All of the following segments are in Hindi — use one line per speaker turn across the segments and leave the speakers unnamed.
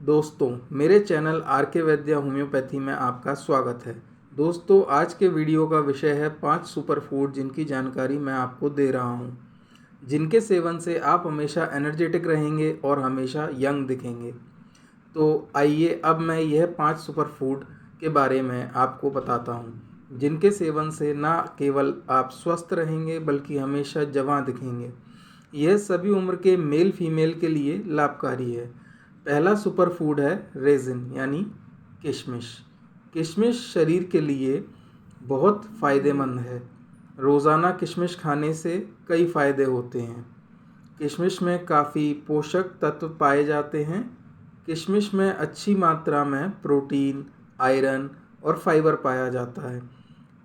दोस्तों, मेरे चैनल आर के वैद्य होम्योपैथी में आपका स्वागत है। दोस्तों, आज के वीडियो का विषय है 5 सुपर फूड जिनकी जानकारी मैं आपको दे रहा हूं, जिनके सेवन से आप हमेशा एनर्जेटिक रहेंगे और हमेशा यंग दिखेंगे। तो आइए अब मैं यह 5 सुपर फूड के बारे में आपको बताता हूं, जिनके सेवन से ना केवल आप स्वस्थ रहेंगे बल्कि हमेशा जवां दिखेंगे। यह सभी उम्र के मेल फीमेल के लिए लाभकारी है। पहला सुपर फूड है रेजिन यानी किशमिश। किशमिश शरीर के लिए बहुत फ़ायदेमंद है। रोज़ाना किशमिश खाने से कई फ़ायदे होते हैं। किशमिश में काफ़ी पोषक तत्व पाए जाते हैं। किशमिश में अच्छी मात्रा में प्रोटीन, आयरन और फाइबर पाया जाता है।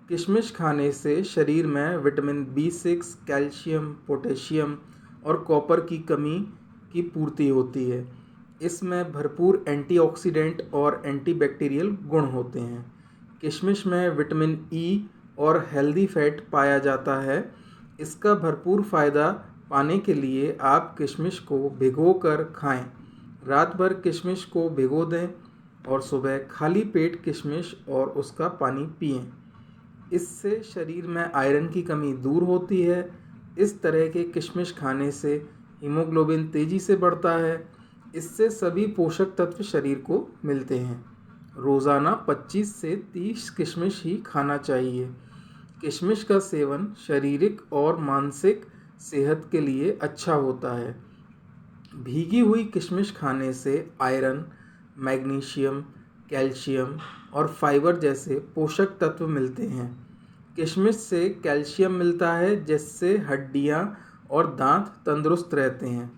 किशमिश खाने से शरीर में विटामिन B6, कैल्शियम, पोटेशियम और कॉपर की कमी की पूर्ति होती है। इसमें भरपूर एंटीऑक्सीडेंट और एंटीबैक्टीरियल गुण होते हैं। किशमिश में विटामिन E और हेल्दी फैट पाया जाता है। इसका भरपूर फ़ायदा पाने के लिए आप किशमिश को भिगोकर खाएं। रात भर किशमिश को भिगो दें और सुबह खाली पेट किशमिश और उसका पानी पिएं। इससे शरीर में आयरन की कमी दूर होती है। इस तरह के किशमिश खाने से हीमोग्लोबिन तेज़ी से बढ़ता है। इससे सभी पोषक तत्व शरीर को मिलते हैं। रोज़ाना 25 से 30 किशमिश ही खाना चाहिए। किशमिश का सेवन शारीरिक और मानसिक सेहत के लिए अच्छा होता है। भीगी हुई किशमिश खाने से आयरन, मैग्नीशियम, कैल्शियम और फाइबर जैसे पोषक तत्व मिलते हैं। किशमिश से कैल्शियम मिलता है, जिससे हड्डियां और दांत तंदुरुस्त रहते हैं।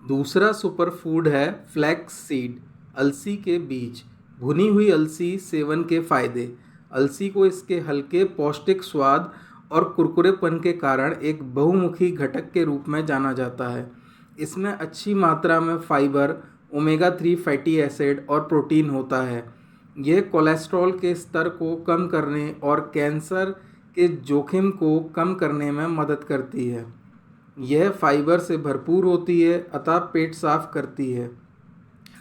दूसरा सुपर फूड है फ्लैक्स सीड, अलसी के बीज। भुनी हुई अलसी सेवन के फायदे। अलसी को इसके हल्के पौष्टिक स्वाद और कुरकुरेपन के कारण एक बहुमुखी घटक के रूप में जाना जाता है। इसमें अच्छी मात्रा में फाइबर, ओमेगा 3 फैटी एसिड और प्रोटीन होता है। यह कोलेस्ट्रॉल के स्तर को कम करने और कैंसर के जोखिम को कम करने में मदद करती है। यह फाइबर से भरपूर होती है, अतः पेट साफ करती है।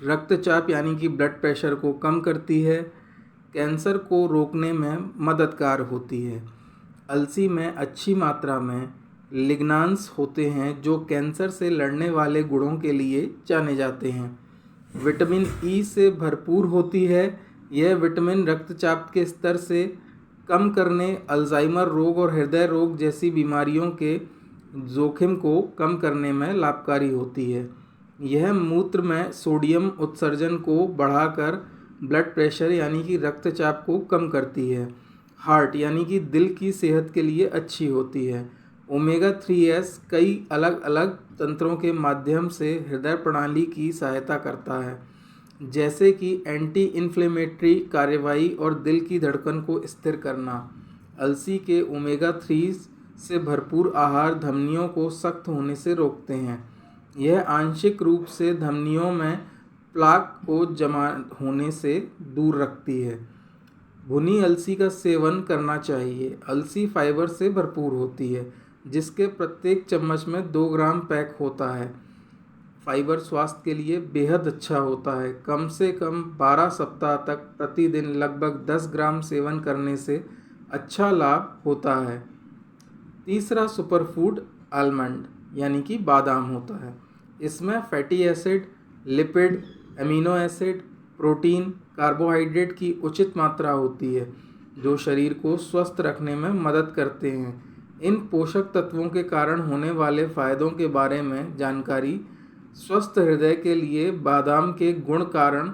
रक्तचाप यानी कि ब्लड प्रेशर को कम करती है। कैंसर को रोकने में मददगार होती है। अलसी में अच्छी मात्रा में लिग्नान्स होते हैं, जो कैंसर से लड़ने वाले गुणों के लिए जाने जाते हैं। विटामिन E से भरपूर होती है। यह विटामिन रक्तचाप के स्तर से कम करने, अल्जाइमर रोग और हृदय रोग जैसी बीमारियों के जोखिम को कम करने में लाभकारी होती है। यह मूत्र में सोडियम उत्सर्जन को बढ़ाकर ब्लड प्रेशर यानी कि रक्तचाप को कम करती है। हार्ट यानी कि दिल की सेहत के लिए अच्छी होती है। ओमेगा 3S कई अलग अलग तंत्रों के माध्यम से हृदय प्रणाली की सहायता करता है, जैसे कि एंटी इन्फ्लेमेटरी कार्रवाई और दिल की धड़कन को स्थिर करना। अलसी के ओमेगा 3 से भरपूर आहार धमनियों को सख्त होने से रोकते हैं। यह आंशिक रूप से धमनियों में प्लाक को जमा होने से दूर रखती है। भुनी अलसी का सेवन करना चाहिए। अलसी फाइबर से भरपूर होती है, जिसके प्रत्येक चम्मच में 2 ग्राम पैक होता है। फाइबर स्वास्थ्य के लिए बेहद अच्छा होता है। कम से कम 12 सप्ताह तक प्रतिदिन लगभग 10 ग्राम सेवन करने से अच्छा लाभ होता है। तीसरा सुपर फूड आलमंड यानी कि बादाम होता है। इसमें fatty acid, lipid, amino acid, protein, carbohydrate की उचित मात्रा होती है, जो शरीर को स्वस्थ रखने में मदद करते हैं। इन पोषक तत्वों के कारण होने वाले फ़ायदों के बारे में जानकारी। स्वस्थ हृदय के लिए बादाम के गुण कारण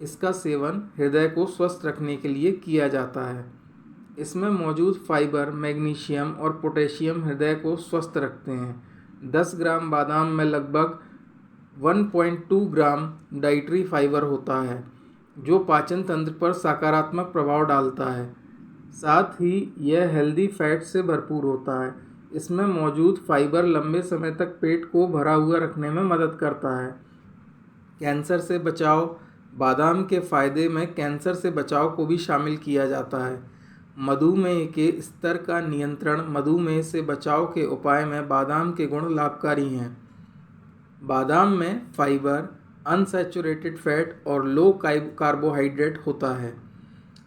इसका सेवन हृदय को स्वस्थ रखने के लिए किया जाता है। इसमें मौजूद फाइबर, मैग्नीशियम और पोटेशियम हृदय को स्वस्थ रखते हैं। 10 ग्राम बादाम में लगभग 1.2 ग्राम डाइटरी फाइबर होता है, जो पाचन तंत्र पर सकारात्मक प्रभाव डालता है। साथ ही यह हेल्दी फैट से भरपूर होता है। इसमें मौजूद फाइबर लंबे समय तक पेट को भरा हुआ रखने में मदद करता है। कैंसर से बचाव। बादाम के फायदे में कैंसर से बचाव को भी शामिल किया जाता है। मधुमेह के स्तर का नियंत्रण। मधुमेह से बचाव के उपाय में बादाम के गुण लाभकारी हैं। बादाम में फाइबर, अनसैचुरेटेड फैट और लो कार्बोहाइड्रेट होता है।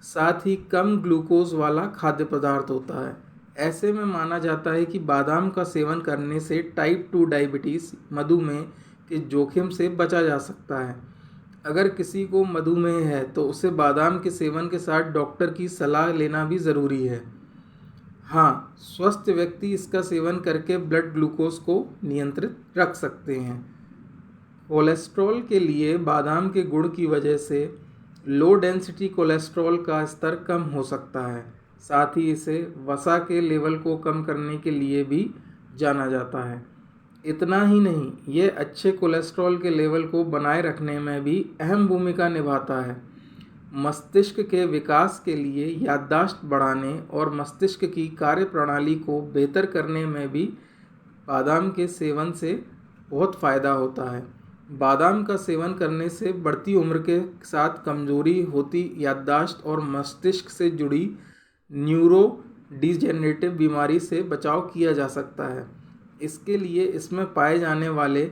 साथ ही कम ग्लूकोज वाला खाद्य पदार्थ होता है। ऐसे में माना जाता है कि बादाम का सेवन करने से टाइप 2 डायबिटीज़ मधुमेह के जोखिम से बचा जा सकता है। अगर किसी को मधुमेह है तो उसे बादाम के सेवन के साथ डॉक्टर की सलाह लेना भी ज़रूरी है। हाँ, स्वस्थ व्यक्ति इसका सेवन करके ब्लड ग्लूकोज को नियंत्रित रख सकते हैं। कोलेस्ट्रॉल के लिए बादाम के गुण की वजह से लो डेंसिटी कोलेस्ट्रॉल का स्तर कम हो सकता है। साथ ही इसे वसा के लेवल को कम करने के लिए भी जाना जाता है। इतना ही नहीं, ये अच्छे कोलेस्ट्रॉल के लेवल को बनाए रखने में भी अहम भूमिका निभाता है। मस्तिष्क के विकास के लिए, याददाश्त बढ़ाने और मस्तिष्क की कार्यप्रणाली को बेहतर करने में भी बादाम के सेवन से बहुत फ़ायदा होता है। बादाम का सेवन करने से बढ़ती उम्र के साथ कमजोरी होती याददाश्त और मस्तिष्क से जुड़ी न्यूरो डिजेनरेटिव बीमारी से बचाव किया जा सकता है। इसके लिए इसमें पाए जाने वाले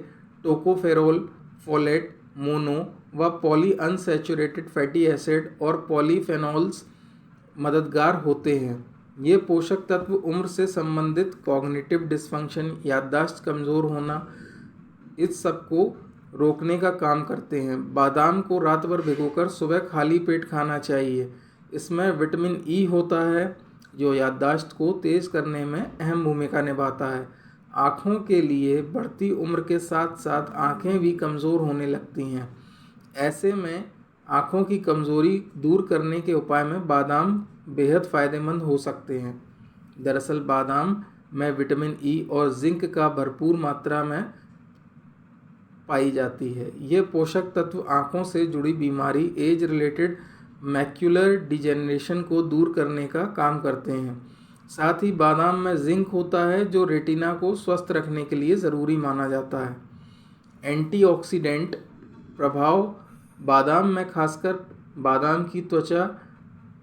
टोकोफेरोल, फोलेट, मोनो व पॉली अनसैचुरेटेड फैटी एसिड और पॉलीफेनॉल्स मददगार होते हैं। ये पोषक तत्व उम्र से संबंधित कॉग्निटिव डिसफंक्शन, याददाश्त कमज़ोर होना, इस सब को रोकने का काम करते हैं। बादाम को रात भर भिगोकर सुबह खाली पेट खाना चाहिए। इसमें विटामिन ई होता है जो याददाश्त को तेज़ करने में अहम भूमिका निभाता है। आँखों के लिए बढ़ती उम्र के साथ साथ आँखें भी कमज़ोर होने लगती हैं। ऐसे में आँखों की कमज़ोरी दूर करने के उपाय में बादाम बेहद फ़ायदेमंद हो सकते हैं। दरअसल बादाम में विटामिन ई और जिंक का भरपूर मात्रा में पाई जाती है। ये पोषक तत्व आँखों से जुड़ी बीमारी, एज रिलेटेड मैक्यूलर डिजेनरेशन को दूर करने का काम करते हैं। साथ ही बादाम में जिंक होता है जो रेटिना को स्वस्थ रखने के लिए ज़रूरी माना जाता है। एंटीऑक्सीडेंट प्रभाव बादाम में, खासकर बादाम की त्वचा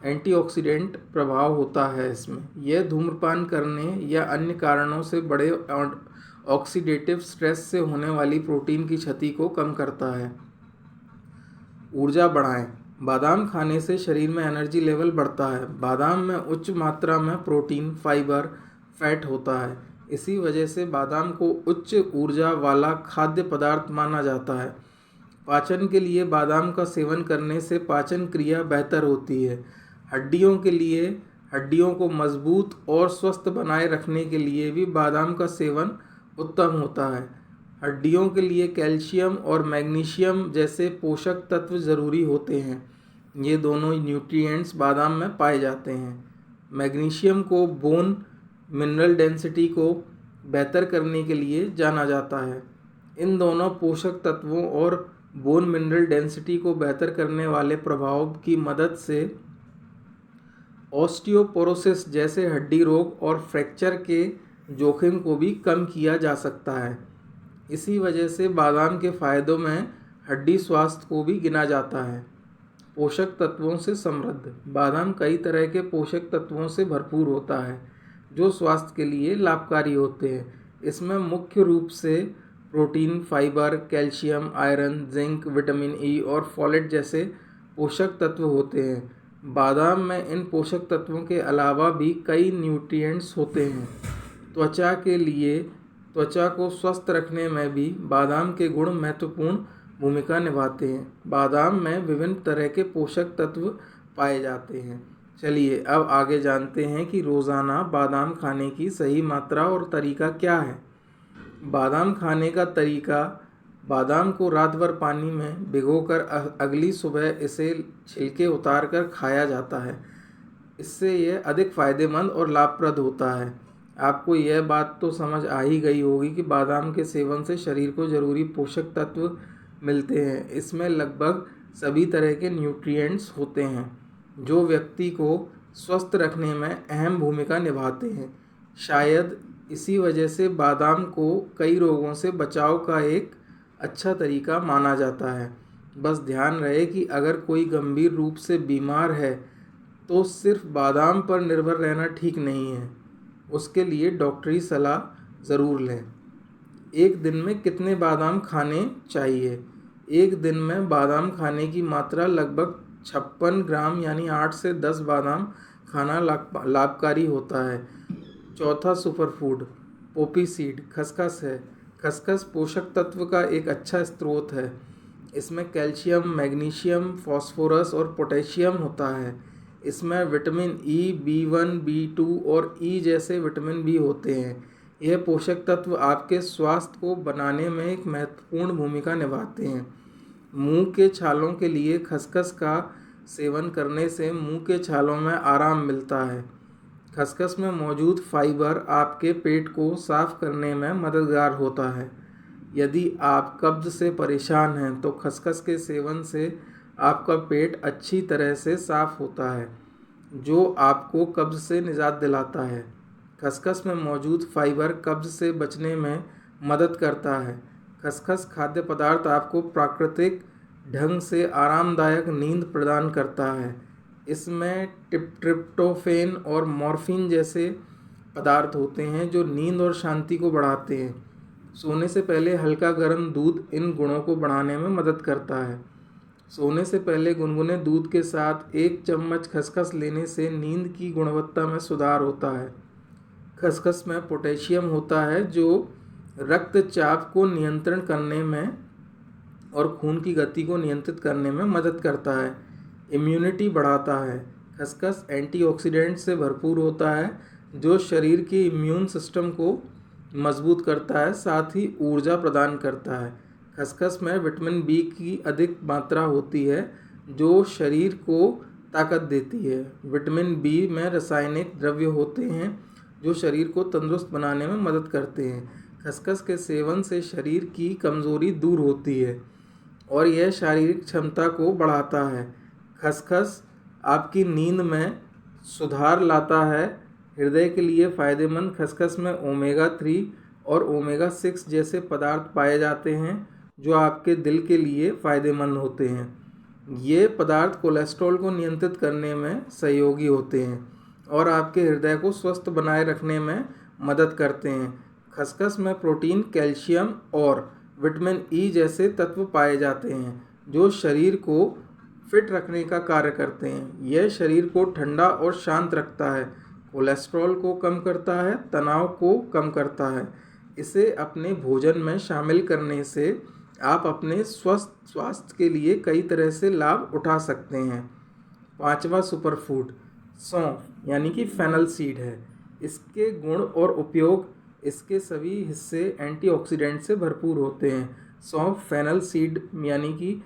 एंटीऑक्सीडेंट प्रभाव होता है इसमें। यह धूम्रपान करने या अन्य कारणों से बड़े ऑक्सीडेटिव स्ट्रेस से होने वाली प्रोटीन की क्षति को कम करता है। ऊर्जा बढ़ाएं। बादाम खाने से शरीर में एनर्जी लेवल बढ़ता है। बादाम में उच्च मात्रा में प्रोटीन, फाइबर, फैट होता है। इसी वजह से बादाम को उच्च ऊर्जा वाला खाद्य पदार्थ माना जाता है। पाचन के लिए बादाम का सेवन करने से पाचन क्रिया बेहतर होती है। हड्डियों के लिए, हड्डियों को मजबूत और स्वस्थ बनाए रखने के लिए भी बादाम का सेवन उत्तम होता है। हड्डियों के लिए कैल्शियम और मैग्नीशियम जैसे पोषक तत्व ज़रूरी होते हैं। ये दोनों न्यूट्रिएंट्स बादाम में पाए जाते हैं। मैग्नीशियम को बोन मिनरल डेंसिटी को बेहतर करने के लिए जाना जाता है। इन दोनों पोषक तत्वों और बोन मिनरल डेंसिटी को बेहतर करने वाले प्रभाव की मदद से ऑस्टियोपोरोसिस जैसे हड्डी रोग और फ्रैक्चर के जोखिम को भी कम किया जा सकता है। इसी वजह से बादाम के फ़ायदों में हड्डी स्वास्थ्य को भी गिना जाता है। पोषक तत्वों से समृद्ध बादाम कई तरह के पोषक तत्वों से भरपूर होता है जो स्वास्थ्य के लिए लाभकारी होते हैं। इसमें मुख्य रूप से protein, fibre, calcium, iron, zinc, vitamin E और फोलेट जैसे पोषक तत्व होते हैं। बादाम में इन पोषक तत्वों के अलावा भी कई न्यूट्रिएंट्स होते हैं। त्वचा के लिए, त्वचा को स्वस्थ रखने में भी बादाम के गुण महत्वपूर्ण भूमिका निभाते हैं। बादाम में विभिन्न तरह के पोषक तत्व पाए जाते हैं। चलिए अब आगे जानते हैं कि रोज़ाना बादाम खाने की सही मात्रा और तरीका क्या है। बादाम खाने का तरीका: बादाम को रात भर पानी में भिगोकर अगली सुबह इसे छिलके उतार कर खाया जाता है। इससे यह अधिक फ़ायदेमंद और लाभप्रद होता है। आपको यह बात तो समझ आ ही गई होगी कि बादाम के सेवन से शरीर को ज़रूरी पोषक तत्व मिलते हैं। इसमें लगभग सभी तरह के न्यूट्रिएंट्स होते हैं जो व्यक्ति को स्वस्थ रखने में अहम भूमिका निभाते हैं। शायद इसी वजह से बादाम को कई रोगों से बचाव का एक अच्छा तरीका माना जाता है। बस ध्यान रहे कि अगर कोई गंभीर रूप से बीमार है तो सिर्फ बादाम पर निर्भर रहना ठीक नहीं है। उसके लिए डॉक्टरी सलाह ज़रूर लें। एक दिन में कितने बादाम खाने चाहिए? एक दिन में बादाम खाने की मात्रा लगभग 56 ग्राम यानी 8 से 10 बादाम खाना लाभकारी होता है। चौथा सुपरफूड पोपी सीड खसखस है। खसखस पोषक तत्व का एक अच्छा स्रोत है। इसमें कैल्शियम, मैग्नीशियम, फास्फोरस और पोटेशियम होता है। इसमें विटामिन ई, B1, B2 और ई जैसे विटामिन भी होते हैं। यह पोषक तत्व आपके स्वास्थ्य को बनाने में एक महत्वपूर्ण भूमिका निभाते हैं। मुंह के छालों के लिए खसखस का सेवन करने से मुंह के छालों में आराम मिलता है। खसखस में मौजूद फाइबर आपके पेट को साफ करने में मददगार होता है। यदि आप कब्ज से परेशान हैं तो खसखस के सेवन से आपका पेट अच्छी तरह से साफ होता है, जो आपको कब्ज से निजात दिलाता है। खसखस में मौजूद फाइबर कब्ज से बचने में मदद करता है। खसखस खाद्य पदार्थ आपको प्राकृतिक ढंग से आरामदायक नींद प्रदान करता है। इसमें ट्रिप्टोफैन और मॉर्फिन जैसे पदार्थ होते हैं जो नींद और शांति को बढ़ाते हैं। सोने से पहले हल्का गर्म दूध इन गुणों को बढ़ाने में मदद करता है। सोने से पहले गुनगुने दूध के साथ 1 चम्मच खसखस लेने से नींद की गुणवत्ता में सुधार होता है। खसखस में पोटेशियम होता है जो रक्तचाप को नियंत्रण करने में और खून की गति को नियंत्रित करने में मदद करता है। इम्यूनिटी बढ़ाता है। खसखस एंटीऑक्सीडेंट से भरपूर होता है जो शरीर के इम्यून सिस्टम को मजबूत करता है, साथ ही ऊर्जा प्रदान करता है। खसखस में विटामिन बी की अधिक मात्रा होती है जो शरीर को ताकत देती है। विटामिन बी में रासायनिक द्रव्य होते हैं जो शरीर को तंदुरुस्त बनाने में मदद करते हैं। खसखस के सेवन से शरीर की कमज़ोरी दूर होती है और यह शारीरिक क्षमता को बढ़ाता है। खसखस आपकी नींद में सुधार लाता है। हृदय के लिए फ़ायदेमंद खसखस में ओमेगा 3 और ओमेगा 6 जैसे पदार्थ पाए जाते हैं जो आपके दिल के लिए फ़ायदेमंद होते हैं। ये पदार्थ कोलेस्ट्रॉल को नियंत्रित करने में सहयोगी होते हैं और आपके हृदय को स्वस्थ बनाए रखने में मदद करते हैं। खसखस में प्रोटीन, कैल्शियम और विटामिन ई जैसे तत्व पाए जाते हैं जो शरीर को फिट रखने का कार्य करते हैं। यह शरीर को ठंडा और शांत रखता है, कोलेस्ट्रॉल को कम करता है, तनाव को कम करता है। इसे अपने भोजन में शामिल करने से आप अपने स्वस्थ स्वास्थ्य के लिए कई तरह से लाभ उठा सकते हैं। पांचवा सुपरफूड सौंफ यानी कि फेनल सीड है। इसके गुण और उपयोग, इसके सभी हिस्से एंटीऑक्सीडेंट से भरपूर होते हैं। सौंफ फेनल सीड यानी कि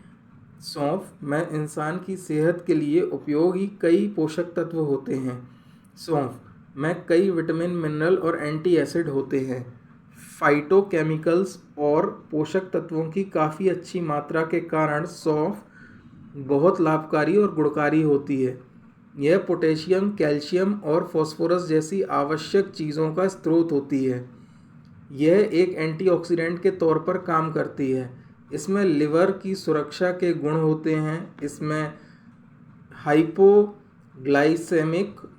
सौंफ में इंसान की सेहत के लिए उपयोगी कई पोषक तत्व होते हैं। सौंफ में कई विटामिन, मिनरल और एंटी एसिड होते हैं। फाइटोकेमिकल्स और पोषक तत्वों की काफ़ी अच्छी मात्रा के कारण सौंफ बहुत लाभकारी और गुणकारी होती है। यह पोटेशियम, कैल्शियम और फास्फोरस जैसी आवश्यक चीज़ों का स्रोत होती है। यह एक एंटीऑक्सीडेंट के तौर पर काम करती है। इसमें लिवर की सुरक्षा के गुण होते हैं। इसमें हाइपोग्लाइसेमिक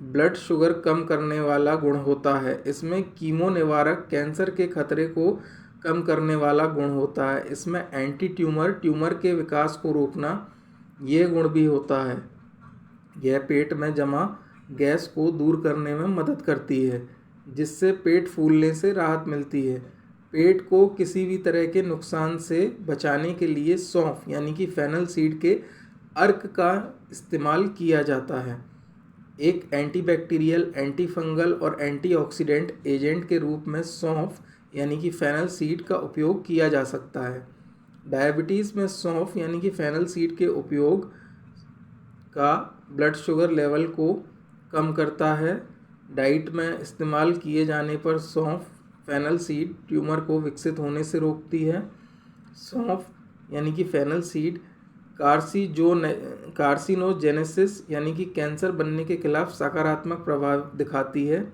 ब्लड शुगर कम करने वाला गुण होता है। इसमें कीमो निवारक, कैंसर के खतरे को कम करने वाला गुण होता है। इसमें एंटी ट्यूमर के विकास को रोकना यह गुण भी होता है। यह पेट में जमा गैस को दूर करने में मदद करती है, जिससे पेट फूलने से राहत मिलती है। पेट को किसी भी तरह के नुकसान से बचाने के लिए सौंफ यानी कि फेनल सीड के अर्क का इस्तेमाल किया जाता है। एक एंटीबैक्टीरियल, एंटीफंगल और एंटीऑक्सीडेंट एजेंट के रूप में सौंफ यानी कि फेनल सीड का उपयोग किया जा सकता है। डायबिटीज़ में सौंफ यानी कि फेनल सीड के उपयोग का ब्लड शुगर लेवल को कम करता है। डाइट में इस्तेमाल किए जाने पर सौंफ फेनल सीड ट्यूमर को विकसित होने से रोकती है। सौंफ यानी कि फेनल सीड कार्सिनोजेनेसिस यानी कि कैंसर बनने के खिलाफ सकारात्मक प्रभाव दिखाती है।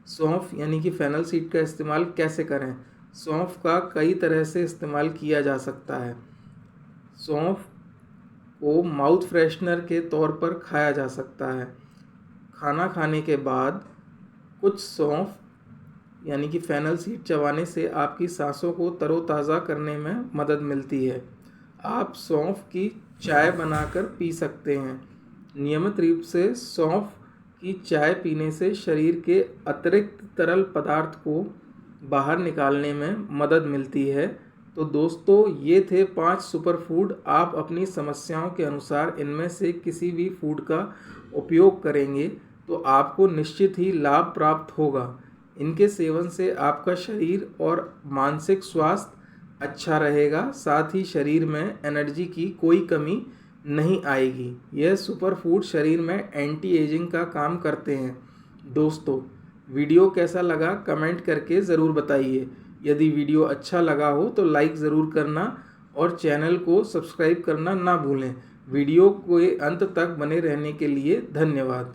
सौंफ यानी कि फेनल सीड का इस्तेमाल कैसे करें? सौंफ का कई तरह से इस्तेमाल किया जा सकता है। सौंफ को माउथ फ्रेशनर के तौर पर खाया जा सकता है। खाना खाने के बाद कुछ सौंफ यानी कि फेनल सीड चबाने से आपकी सांसों को तरोताज़ा करने में मदद मिलती है। आप सौंफ की चाय बनाकर पी सकते हैं। नियमित रूप से सौंफ की चाय पीने से शरीर के अतिरिक्त तरल पदार्थ को बाहर निकालने में मदद मिलती है। तो दोस्तों, ये थे 5 सुपर फूड। आप अपनी समस्याओं के अनुसार इनमें से किसी भी फूड का उपयोग करेंगे तो आपको निश्चित ही लाभ प्राप्त होगा। इनके सेवन से आपका शरीर और मानसिक स्वास्थ्य अच्छा रहेगा, साथ ही शरीर में एनर्जी की कोई कमी नहीं आएगी। यह सुपर फूड शरीर में एंटी एजिंग का काम करते हैं। दोस्तों, वीडियो कैसा लगा कमेंट करके ज़रूर बताइए। यदि वीडियो अच्छा लगा हो तो लाइक ज़रूर करना और चैनल को सब्सक्राइब करना ना भूलें। वीडियो के अंत तक बने रहने के लिए धन्यवाद।